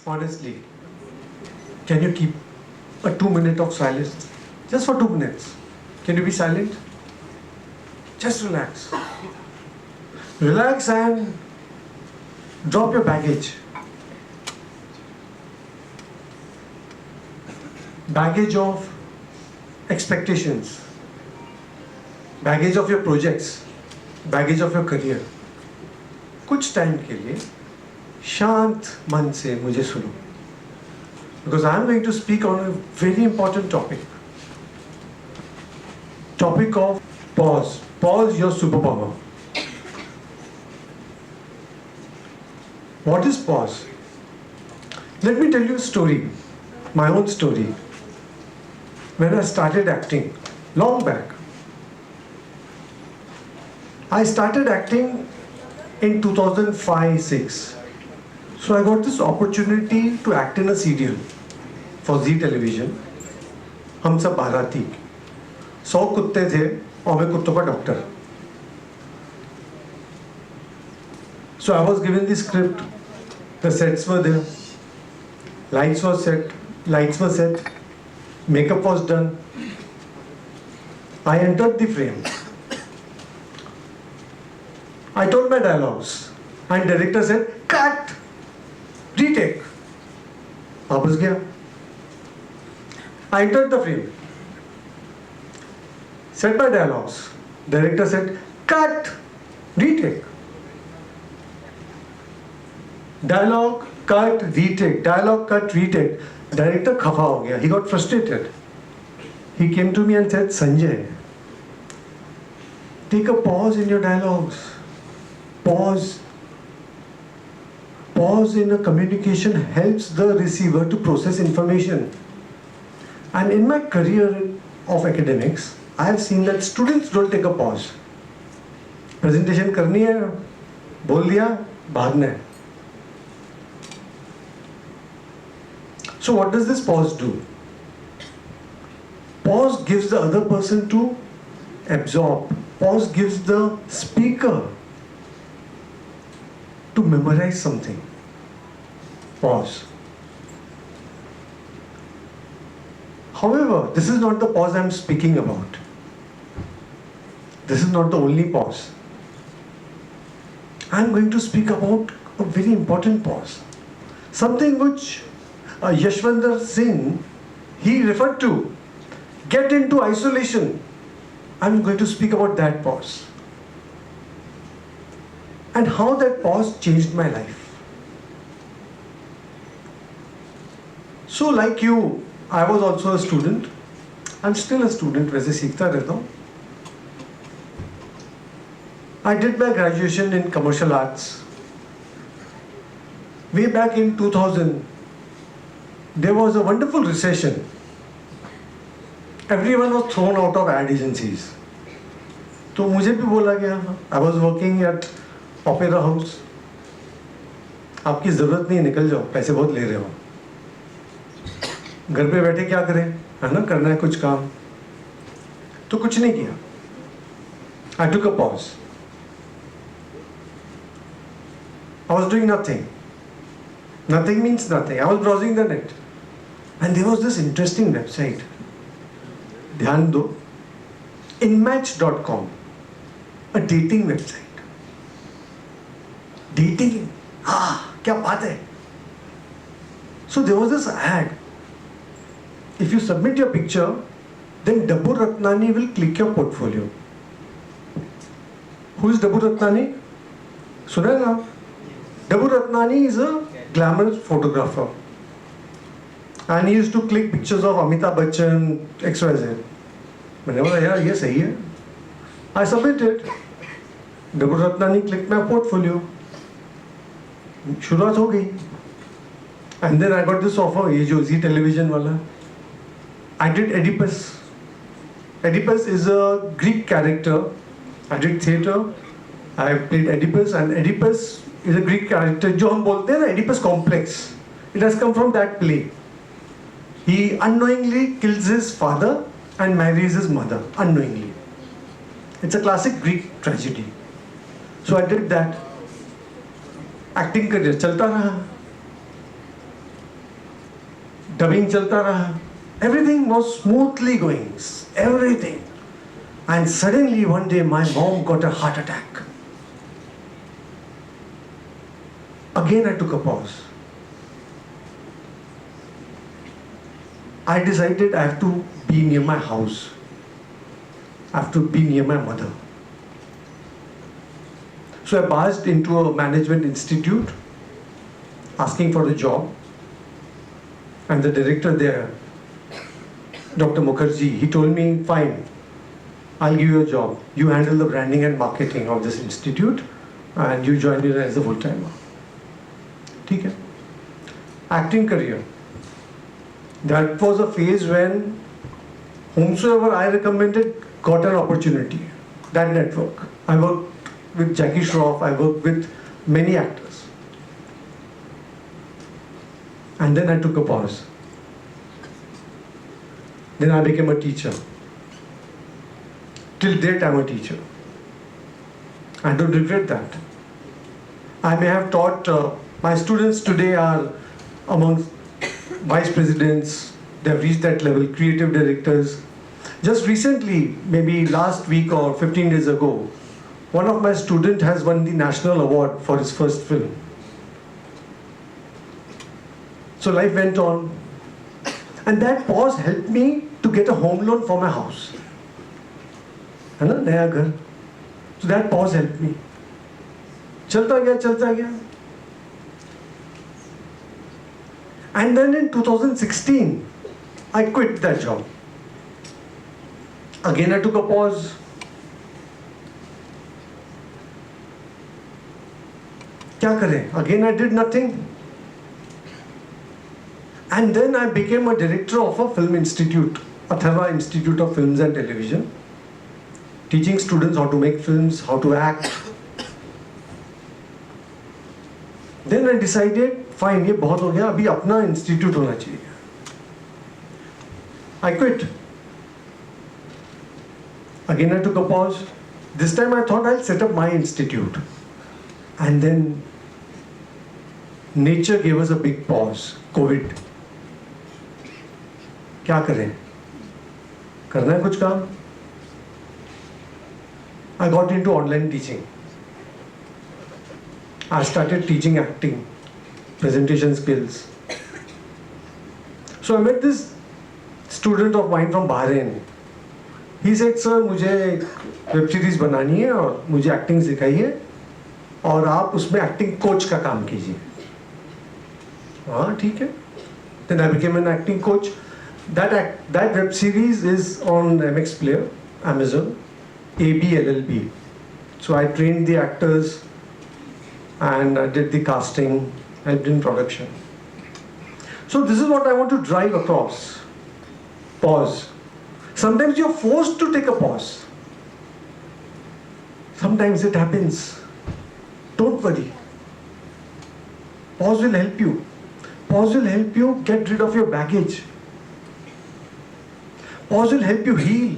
honestly, can you keep a 2 minute of silence? Just for 2 minutes. Can you be silent? Just relax. Relax and drop your baggage. Baggage of expectations. Baggage of your projects. Baggage of your career. कुछ time के लिए शांत मन से मुझे सुनो. Because I am going to speak on a very important topic. Topic of pause. Pause your superpower. What is pause? Let me tell you a story, my own story. When I started acting, long back. I started acting in 2005-06. So I got this opportunity to act in a serial for Z television. हम सब बाराती 100 कुत्ते थे और मैं कुत्तों का doctor. So I was given the script, the sets were there, lights were set, makeup was done. I entered the frame. I told my dialogues and director said, cut, retake. वापस गया. I entered the frame, said my dialogues. Director said, cut, retake. Dialogue, cut, retake. Dialogue, cut, retake. Director खफा हो गया. He got frustrated. He came to me and said, Sanjay, take a pause in your dialogues. Pause. Pause in a communication helps the receiver to process information. And in my career of academics, I have seen that students don't take a pause. Presentation करनी है, बोल दिया, भागना है. So what does this pause do? Pause gives the other person to absorb. Pause gives the speaker to memorize something. Pause. However, this is not the pause I am speaking about. This is not the only pause. I am going to speak about a very important pause. Something which Yashwandar Singh, he referred to. Get into isolation. I am going to speak about that pause. And how that pause changed my life. So like you, I was also a student. I'm still a student, वैसे सीखता रहता हूँ. I did my graduation in commercial arts. Way back in 2000, there was a wonderful recession. Everyone was thrown out of ad agencies. तो मुझे भी बोला गया. I was working at Opera House. आपकी ज़रूरत नहीं, निकल जाओ, पैसे बहुत ले रहे हो. घर पे बैठे क्या करें, है ना, करना है कुछ काम. तो कुछ नहीं किया. I took a pause. I was doing nothing. Nothing means nothing. I was browsing the net. And there was this interesting website. ध्यान दो. inmatch.com. A dating website. Dating. क्या बात है. So there was this ad. If you submit your picture, then Dabur Ratnani will click your portfolio. Who is Dabur Ratnani? सुना है ना? Dabur Ratnani is a glamorous photographer. And he used to click pictures of Amitabh Bachchan, XYZ. मैंने बोला यार ये सही है. I submitted. Dabur Ratnani clicked my portfolio. शुरुआत हो गई. And then I got this offer, ये जो Z television वाला. I did Oedipus. Oedipus is a Greek character. I did theatre. I played Oedipus, and Oedipus is a Greek character. जो हम बोलते हैं ना, Oedipus complex. It has come from that play. He unknowingly kills his father and marries his mother unknowingly. It's a classic Greek tragedy. So I did that. Acting career चलता रहा. Dubbing chalta raha. Everything was smoothly going. Everything. And suddenly one day my mom got a heart attack. Again I took a pause. I decided I have to be near my house. I have to be near my mother. So I barged into a management institute asking for a job. And the director there, Dr. Mukherjee, he told me, fine, I'll give you a job. You handle the branding and marketing of this institute and you join it as a full-timer. ठीक है? Acting career. That was a phase when whomsoever I recommended got an opportunity. That network. I worked with Jackie Shroff, I worked with many actors. And then I took a pause. Then I became a teacher. Till date I'm a teacher. I don't regret that. I may have taught, my students today are amongst vice presidents, they've reached that level, creative directors. Just recently, maybe last week or 15 days ago, one of my students has won the national award for his first film. So life went on. And that pause helped me to get a home loan for my house. है ना, नया घर. So that pause helped me. चलता गया. And then in 2016, I quit that job. Again I took a pause. क्या करें? Again I did nothing. And then I became a director of a film institute, Atharva Institute of Films and Television, teaching students how to make films, how to act. Then I decided, fine, ये बहुत हो गया, अभी अपना institute होना चाहिए. I quit. Again I took a pause. This time I thought I'll set up my institute. And then nature gave us a big pause. COVID. क्या करें? करना है कुछ काम? I got into online teaching. I started teaching acting, presentation skills. So I met this student of mine from Bahrain. He said, sir, मुझे web series बनानी है और मुझे एक्टिंग सिखाइए और आप उसमें एक्टिंग कोच का काम कीजिए. हाँ ठीक है. Then I became an acting coach. That web series is on MX Player, Amazon, ABLLB. So I trained the actors and I did the casting, helped in production. So this is what I want to drive across. Pause. Sometimes you're forced to take a pause. Sometimes it happens. Don't worry. Pause will help you. Pause will help you get rid of your baggage. Pause will help you heal.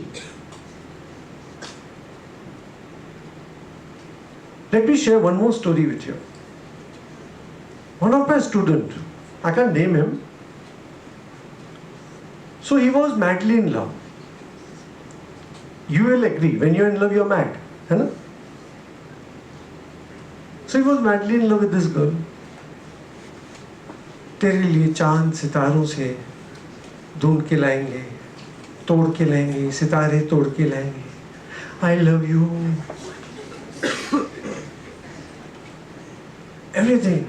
Let me share one more story with you. One of my students, I can't name him. So he was madly in love. You will agree, when you're in love, you're mad. है ना? So he was madly in love with this girl. तेरे लिए चांद सितारों से ढूंढ के लाएंगे, तोड़ के लाएंगे, सितारे तोड़ के लाएंगे. I love you. Everything.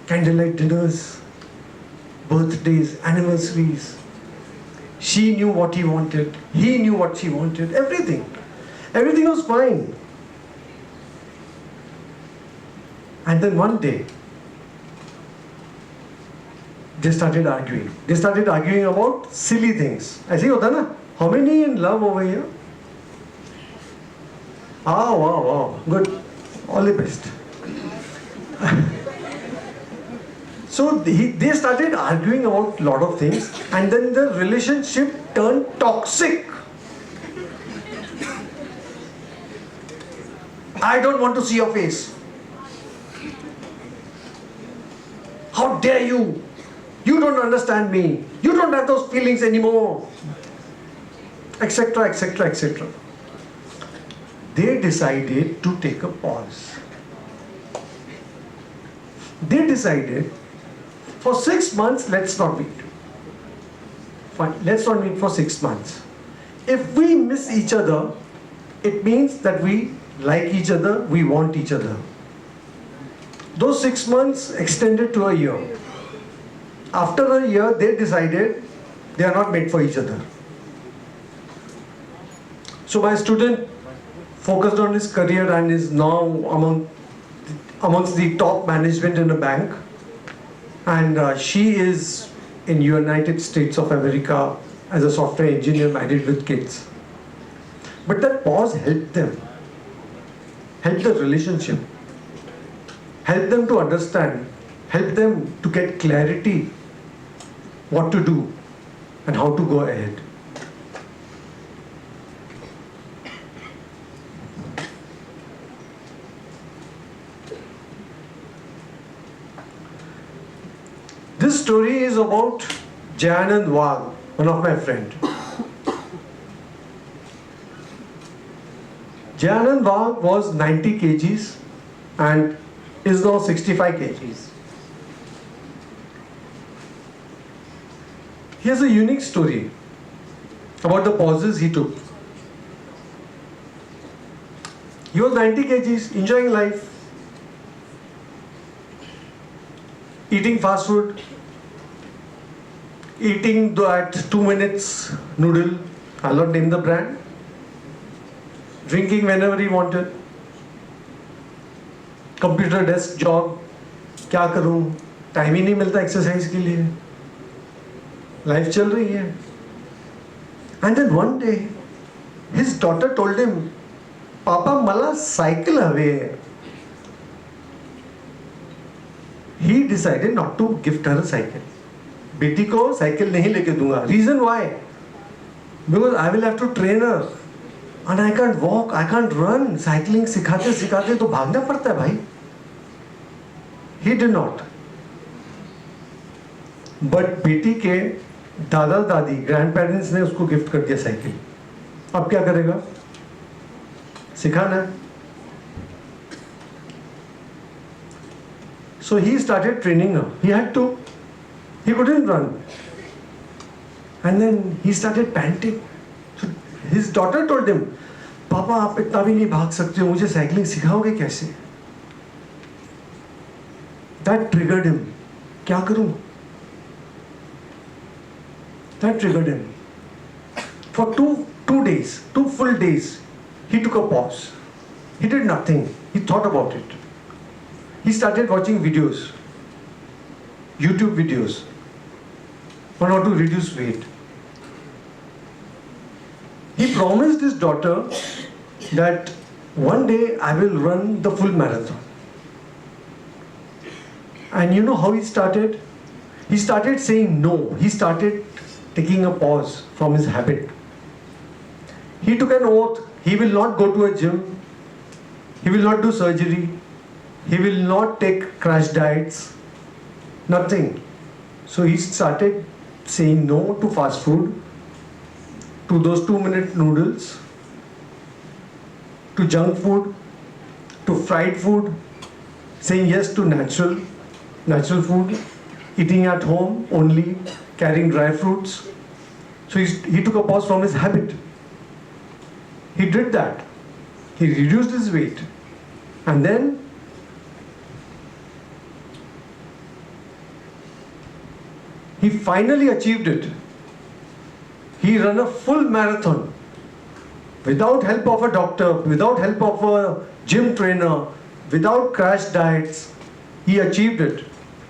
Candlelight dinners, birthdays, anniversaries. She knew what he wanted. He knew what she wanted. Everything. Everything was fine. And then one day, they started arguing. They started arguing about silly things. ऐसे ही होता ना? How many in love over here? Ah, wow. Good. All the best. So they started arguing about a lot of things, and then the relationship turned toxic. I don't want to see your face. How dare you? You You don't understand me. You don't have those feelings anymore. Etc., etc., etc. They decided to take a pause. They decided for 6 months, let's not meet. Fine, let's not meet for 6 months. If we miss each other, it means that we like each other, we want each other. Those 6 months extended to a year. After a year, they decided they are not made for each other. So my student focused on his career and is now amongst the top management in a bank. And she is in United States of America as a software engineer married with kids. But that pause helped them, helped the relationship, helped them to understand, helped them to get clarity what to do and how to go ahead. This story is about Jayanand Wagh, one of my friends. Jayanand Wagh was 90 kgs and is now 65 kgs. He has a unique story about the pauses he took. He was 90 kgs, enjoying life, eating fast food, eating that 2 minutes noodle, I'll not name the brand, drinking whenever he wanted, computer desk job, क्या करूं, time ही नहीं मिलता exercise के लिए, life चल रही है. And then one day, his daughter told him, Papa, मला साइकिल हवे है. He decided not to gift her a cycle. बेटी को साइकिल नहीं लेके दूंगा. Reason why? Because I will have to train her. And I can't walk, I can't run. Cycling सिखाते सिखाते तो भागना पड़ता है भाई. He did not. But बेटी के दादा दादी ग्रैंड पेरेंट्स ने उसको गिफ्ट कर दिया साइकिल. अब क्या करेगा? सिखाना. So he started training her. He had to. He couldn't run. And then he started panting. So his daughter told him, पापा आप इतना भी नहीं भाग सकते हो, मुझे साइकिलिंग सिखाओगे कैसे? That triggered him. क्या करूं? That triggered him. For two days, 2 full days, he took a pause. He did nothing. He thought about it. He started watching videos, YouTube videos, on how to reduce weight. He promised his daughter that one day I will run the full marathon. And you know how he started? He started saying no. He started taking a pause from his habit. He took an oath. He will not go to a gym. He will not do surgery. He will not take crash diets. Nothing. So he started saying no to fast food, to those 2-minute noodles, to junk food, to fried food, saying yes to natural food, eating at home only, carrying dry fruits. So he took a pause from his habit. He did that. He reduced his weight. And then he finally achieved it. He ran a full marathon without help of a doctor, without help of a gym trainer, without crash diets. He achieved it.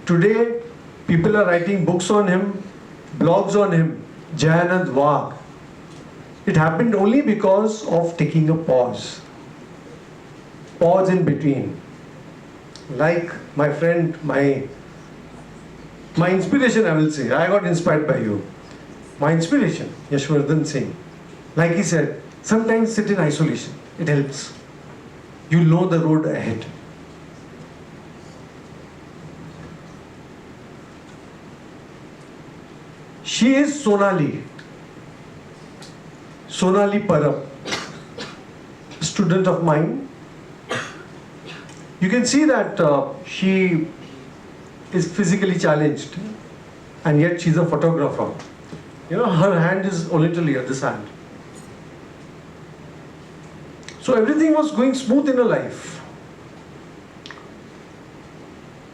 Today, people are writing books on him, blogs on him. Jayanand Wagh. It happened only because of taking a pause. Pause in between. Like my friend, my inspiration, I will say. I got inspired by you. My inspiration, Yashwardhan Singh. Like he said, sometimes sit in isolation. It helps. You know the road ahead. She is Sonali. Sonali Parab, student of mine. You can see that she is physically challenged, and yet she's a photographer. You know, her hand is a little here, this hand. So everything was going smooth in her life.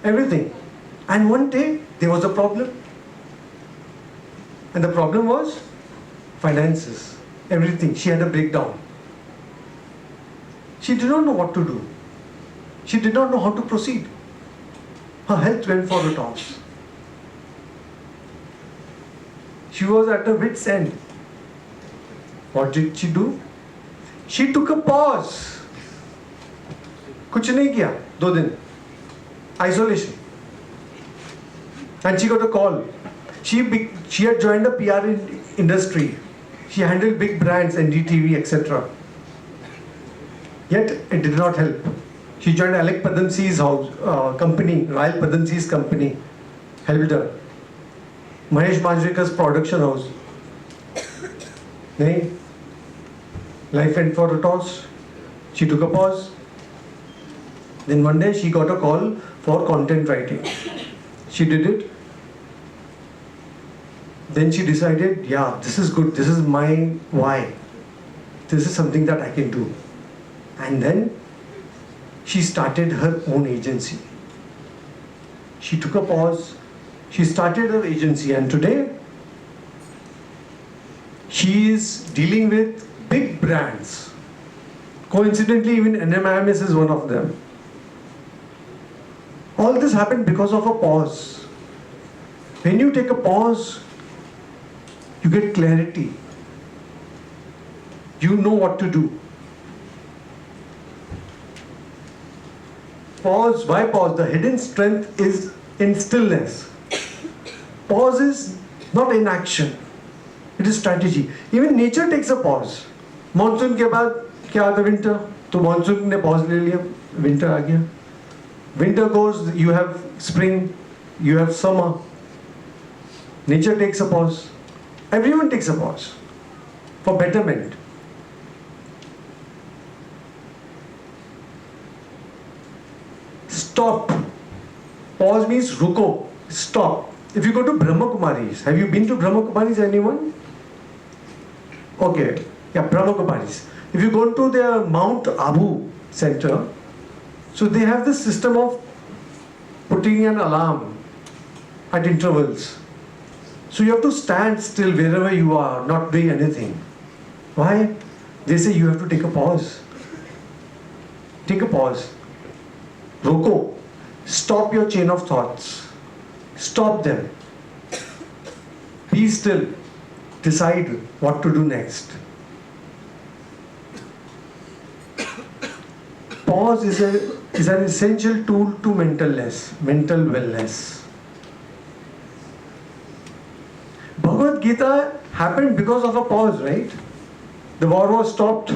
Everything. And one day, there was a problem. And the problem was finances. Everything. She had a breakdown. She did not know what to do. She did not know how to proceed. Her health went for a toss. She was at her wit's end. What did she do? She took a pause. कुछ नहीं किया 2 दिन. Isolation. And she got a call. She had joined the PR industry. She handled big brands, NDTV, etc. Yet it did not help. She joined Alec Padamsee's company, Royal Padamsee's company. Helped her. Mahesh Manjrekar's production house. Nahi. Life went for a toss. She took a pause. Then one day she got a call for content writing. She did it. Then she decided, yeah, this is good. This is my why. This is something that I can do. And then she started her own agency. She took a pause. She started her agency, and today she is dealing with big brands. Coincidentally, even NMIMS is one of them. All this happened because of a pause. When you take a pause, you get clarity. You know what to do. Pause. Why pause? The hidden strength is in stillness. Pause is not inaction. It is strategy. Even nature takes a pause. Monsoon के बाद क्या आता winter? तो monsoon ने pause ले लिया. Winter आ गया. Winter goes, you have spring, you have summer. Nature takes a pause. Everyone takes a pause for betterment. Stop. Pause means ruko. Stop. If you go to Brahma Kumaris, have you been to Brahma Kumaris, anyone? Okay. Yeah, Brahma Kumaris. If you go to their Mount Abu center, so they have this system of putting an alarm at intervals. So you have to stand still wherever you are, not doing anything. Why? They say you have to take a pause. Take a pause. Roko. Stop your chain of thoughts. Stop them. Be still. Decide what to do next. Pause is an essential tool to mental wellness. Bhagavad Gita happened because of a pause, right? The war was stopped.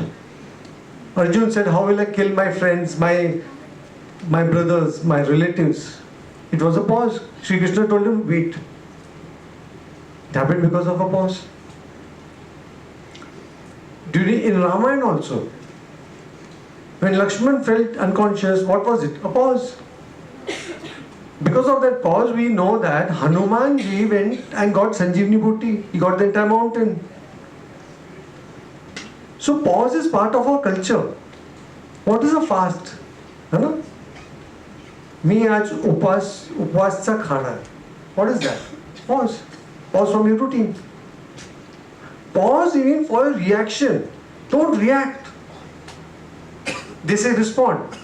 Arjun said, how will I kill my friends, my brothers, my relatives? It was a pause. Sri Krishna told him, wait. It happened because of a pause. In Ramayana also, when Lakshman felt unconscious, what was it? A pause. Because of that pause, we know that Hanuman ji went and got Sanjeevani Bhuti. He got the entire mountain. So pause is part of our culture. What is a fast? Huh? Me आज उपवासचा खाना. What is that? Pause. Pause from your routine. Pause even for a reaction. Don't react. They say respond.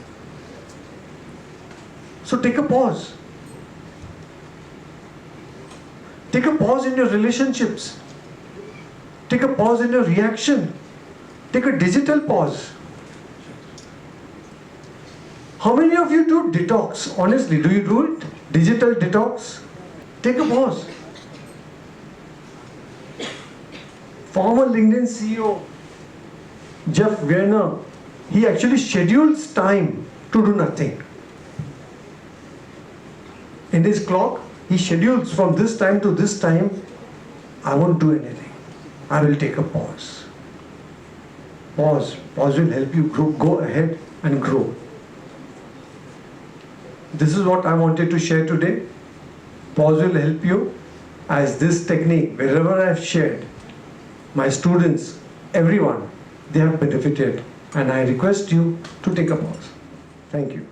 So take a pause. Take a pause in your relationships. Take a pause in your reaction. Take a digital pause. How many of you do detox? Honestly, do you do it? Digital detox? Take a pause. Former LinkedIn CEO, Jeff Werner, he actually schedules time to do nothing. In his clock, he schedules from this time to this time I won't do anything. I will take a pause. Pause. Pause will help you grow. Go ahead and grow. This is what I wanted to share today. Pause will help you, as this technique, wherever I've shared, my students, everyone, they have benefited, and I request you to take a pause. Thank you.